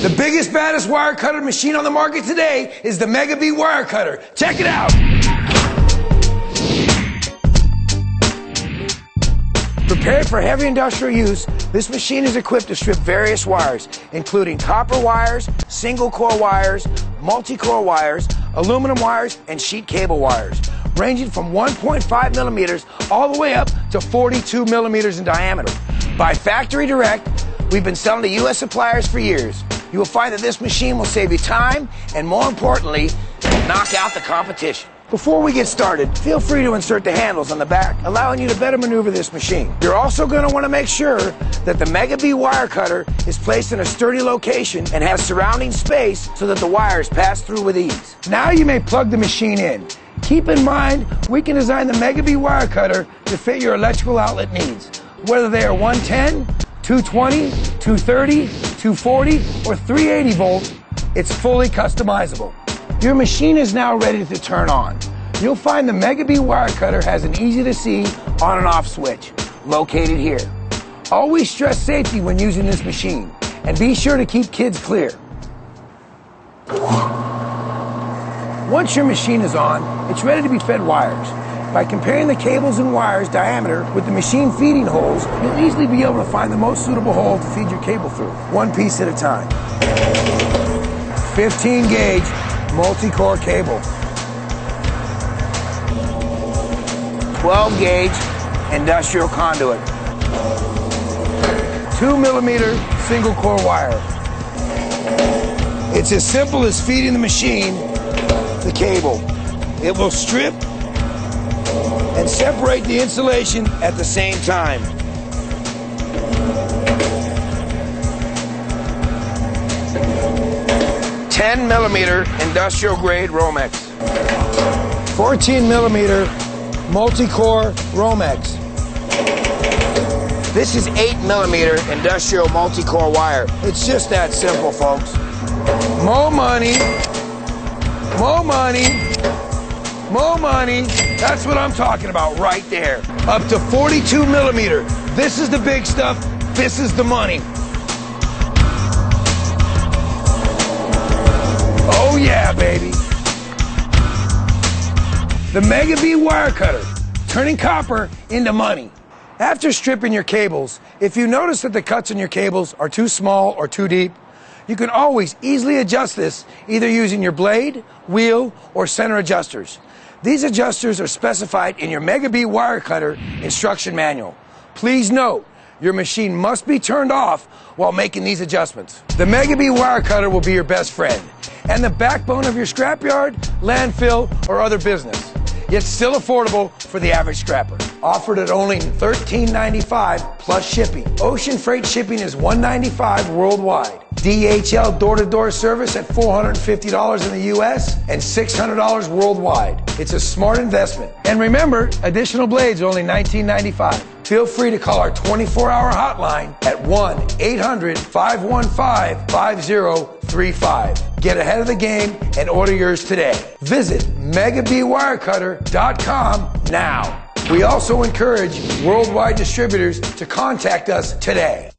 The biggest, baddest wire cutter machine on the market today is the MegaBee wire cutter. Check it out. Prepared for heavy industrial use, this machine is equipped to strip various wires, including copper wires, single core wires, multi-core wires, aluminum wires, and sheet cable wires, ranging from 1.5 millimeters all the way up to 42 millimeters in diameter. By factory direct, we've been selling to U.S. suppliers for years. You will find that this machine will save you time and, more importantly, knock out the competition. Before we get started, feel free to insert the handles on the back, allowing you to better maneuver this machine. You're also going to want to make sure that the MegaBee wire cutter is placed in a sturdy location and has surrounding space so that the wires pass through with ease. Now you may plug the machine in. Keep in mind, we can design the MegaBee wire cutter to fit your electrical outlet needs, whether they are 110, 220, 230, 240, or 380 volt. It's fully customizable. Your machine is now ready to turn on. You'll find the MegaBee wire cutter has an easy-to-see on and off switch located here. Always stress safety when using this machine, and be sure to keep kids clear. Once your machine is on, it's ready to be fed wires. By comparing the cables and wires diameter with the machine feeding holes, you'll easily be able to find the most suitable hole to feed your cable through, one piece at a time. 15 gauge multi-core cable, 12 gauge industrial conduit, 2 millimeter single core wire. It's as simple as feeding the machine the cable. It will strip and separate the insulation at the same time. $10 millimeter industrial grade Romex, 14 millimeter multi-core Romex. This is 8 millimeter industrial multi-core wire. It's just that simple, folks. More money, more money, more money. That's what I'm talking about right there. Up to 42 millimeter. This is the big stuff. This is the money. Oh yeah, baby. The MegaBee wire cutter, turning copper into money. After stripping your cables, if you notice that the cuts in your cables are too small or too deep, you can always easily adjust this either using your blade, wheel, or center adjusters. These adjusters are specified in your MegaBee wire cutter instruction manual. Please note, your machine must be turned off while making these adjustments. The MegaBee wire cutter will be your best friend and the backbone of your scrapyard, landfill, or other business, yet still affordable for the average scrapper. Offered at only $13.95 plus shipping. Ocean freight shipping is $195 worldwide. DHL door-to-door service at $450 in the US and $600 worldwide. It's a smart investment. And remember, additional blades are only $19.95. Feel free to call our 24-hour hotline at 1-800-515-5035. Get ahead of the game and order yours today. Visit MegaBeeWirecutter.com now. We also encourage worldwide distributors to contact us today.